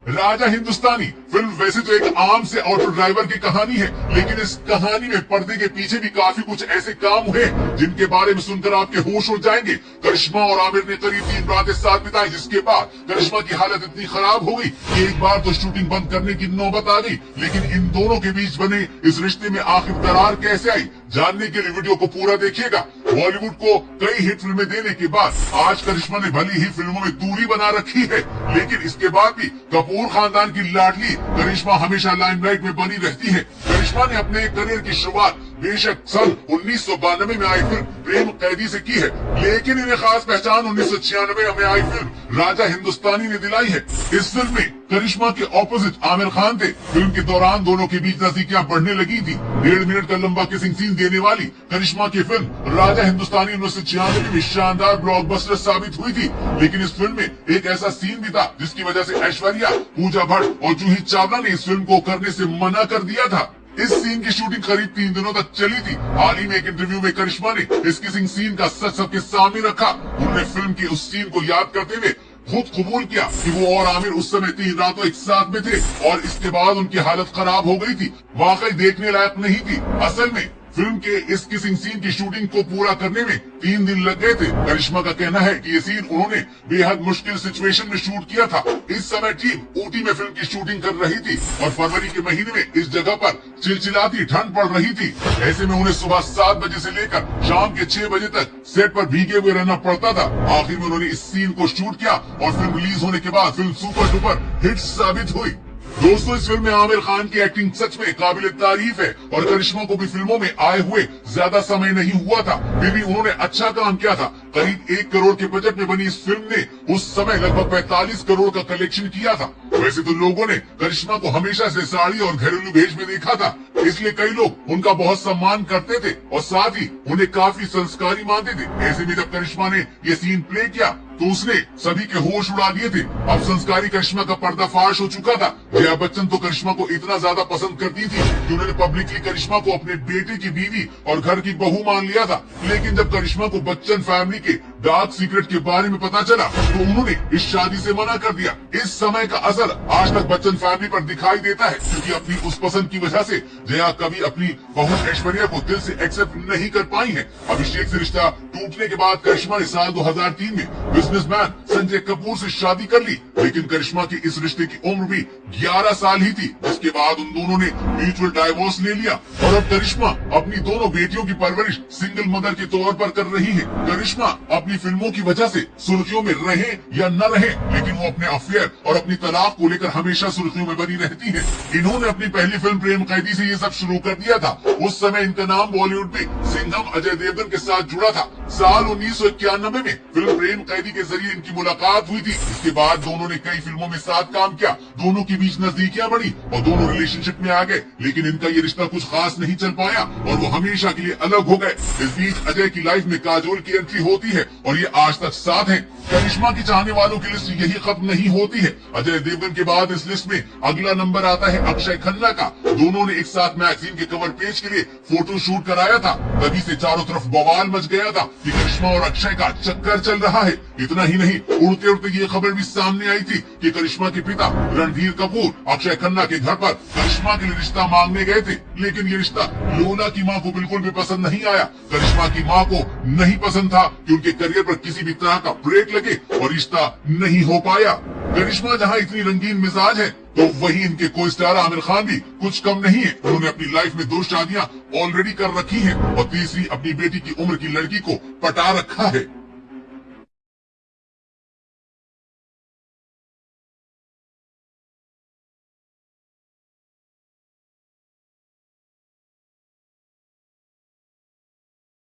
Raja Hindustani film वैसे तो एक आम से ऑटो ड्राइवर की कहानी है, लेकिन इस कहानी में पर्दे के पीछे भी काफी कुछ ऐसे काम हुए जिनके बारे में सुनकर आपके होश उड़ जाएंगे। करिश्मा और आमिर ने करीब 3 रातें साथ बिताई, जिसके बाद करिश्मा की हालत इतनी खराब हो गई कि एक बार तो शूटिंग बंद करने की नौबत आ गई। लेकिन इन दोनों के बीच बने इस रिश्ते में आखिर दरार कैसे आई, जानने के लिए वीडियो को पूरा देखिएगा। बॉलीवुड को कई हिट फिल्में देने के बाद आज करिश्मा ने भली ही फिल्मों में दूरी बना रखी है, लेकिन इसके बाद भी कपूर खानदान की लाडली करिश्मा हमेशा लाइमलाइट में बनी रहती है। करिश्मा ने अपने करियर की शुरुआत बेशक सन 1992 में आई फिल्म प्रेम कैदी से की है, लेकिन इन्हें खास पहचान 1996 में आई फिल्म राजा हिंदुस्तानी ने दिलाई है। इस फिल्म में करिश्मा के ऑपोजिट आमिर खान थे। फिल्म के दौरान दोनों के बीच नजदीकियां बढ़ने लगी थी। 1.5 मिनट का लंबा किसिंग सीन देने वाली करिश्मा की फिल्म राजा हिंदुस्तानी 1996 में शानदार ब्लॉकबस्टर साबित हुई थी, लेकिन इस फिल्म में एक ऐसा सीन भी था जिसकी वजह से ऐश्वर्या, पूजा भट्ट और जूही चावला ने इस फिल्म को करने से मना कर दिया था। इस सीन की शूटिंग करीब 3 दिनों तक चली थी। हाल ही में एक इंटरव्यू में करिश्मा ने इस किसिंग सीन का सच सबके सामने रखा। उन्होंने फिल्म के उस सीन को याद करते हुए खुद कबूल किया कि वो और आमिर उस समय 3 रातों एक साथ में थे और इसके बाद उनकी हालत खराब हो गई थी, वाकई देखने लायक नहीं थी। असल में फिल्म के इस किसिंग सीन की शूटिंग को पूरा करने में 3 दिन लग गए थे। करिश्मा का कहना है कि ये सीन उन्होंने बेहद मुश्किल सिचुएशन में शूट किया था। इस समय टीम ऊटी में फिल्म की शूटिंग कर रही थी और फरवरी के महीने में इस जगह पर चिलचिलाती ठंड पड़ रही थी। ऐसे में उन्हें सुबह 7 बजे से लेकर शाम के 6 बजे तक सेट पर भीगे हुए रहना पड़ता था। आखिर में उन्होंने इस सीन को शूट किया और फिल्म रिलीज होने के बाद फिल्म सुपर डुपर हिट साबित हुई। दोस्तों, इस फिल्म में आमिर खान की एक्टिंग सच में काबिल तारीफ है और करिश्मा को भी फिल्मों में आए हुए ज्यादा समय नहीं हुआ था, फिर भी उन्होंने अच्छा काम किया था। करीब 1 करोड़ के बजट में बनी इस फिल्म ने उस समय लगभग 45 करोड़ का कलेक्शन किया था। वैसे तो लोगों ने करिश्मा को हमेशा से साड़ी और घरेलू भेष में देखा था, इसलिए कई लोग उनका बहुत सम्मान करते थे और साथ ही उन्हें काफी संस्कारी मानते थे। ऐसे में जब करिश्मा ने ये सीन प्ले किया तो उसने सभी के होश उड़ा दिए थे। अब संस्कारी करिश्मा का पर्दाफाश हो चुका था। जया बच्चन तो करिश्मा को इतना ज्यादा पसंद करती थी कि उन्होंने पब्लिकली करिश्मा को अपने बेटे की बीवी और घर की बहू मान लिया था। लेकिन जब करिश्मा को बच्चन फैमिली के डार्क सीक्रेट के बारे में पता चला तो उन्होंने इस शादी से मना कर दिया। इस समय का असर आज तक बच्चन फैमिली पर दिखाई देता है, क्योंकि अपनी उस पसंद की वजह से जया कभी अपनी बहू ऐश्वर्या को दिल से एक्सेप्ट नहीं कर पाई है। अभिषेक से रिश्ता टूटने के बाद करिश्मा ने साल 2003 में बिजनेसमैन संजय कपूर से शादी कर ली, लेकिन करिश्मा की इस रिश्ते की उम्र भी 11 साल ही थी, जिसके बाद उन दोनों ने म्यूचुअल डाइवोर्स ले लिया और अब करिश्मा अपनी दोनों बेटियों की परवरिश सिंगल मदर के तौर पर कर रही है। करिश्मा अपनी फिल्मों की वजह से सुर्खियों में रहे या न रहे, लेकिन वो अपने अफेयर और अपनी तलाक को लेकर हमेशा सुर्खियों में बनी रहती है। इन्होंने अपनी पहली फिल्म प्रेम कैदी से ये सब शुरू कर दिया था। उस समय इनका नाम बॉलीवुड में सिंघम अजय देवगन के साथ जुड़ा था। साल 1991 में फिल्म प्रेम कैदी के जरिए इनकी मुलाकात हुई थी। इसके बाद दोनों ने कई फिल्मों में साथ काम किया, दोनों के बीच नजदीकियां बढ़ी और दोनों रिलेशनशिप में आ गए, लेकिन इनका ये रिश्ता कुछ खास नहीं चल पाया और वो हमेशा के लिए अलग हो गए। इस बीच अजय की लाइफ में काजोल की एंट्री होती है और ये आज तक साथ हैं। करिश्मा की चाहने वालों की लिस्ट यही खत्म नहीं होती है। अजय देवगन के बाद इस लिस्ट में अगला नंबर आता है अक्षय खन्ना का। दोनों ने एक साथ मैगजीन के कवर पेज के लिए फोटो शूट कराया था। तभी से चारों तरफ बवाल मच गया था कि करिश्मा और अक्षय का चक्कर चल रहा है। इतना ही नहीं, उड़ते उड़ते ये खबर भी सामने आई थी कि करिश्मा के पिता रणधीर कपूर अक्षय खन्ना के घर पर करिश्मा के लिए रिश्ता मांगने गए थे, लेकिन ये रिश्ता लोला की मां को बिल्कुल भी पसंद नहीं आया। करिश्मा की मां को नहीं पसंद था कि उनके करियर पर किसी भी तरह का ब्रेक लगे और रिश्ता नहीं हो पाया। करिश्मा जहां इतनी रंगीन मिजाज है, तो वहीं इनके को स्टार आमिर खान भी कुछ कम नहीं है। उन्होंने अपनी लाइफ में 2 शादियां ऑलरेडी कर रखी हैं और तीसरी अपनी बेटी की उम्र की लड़की को पटा रखा है।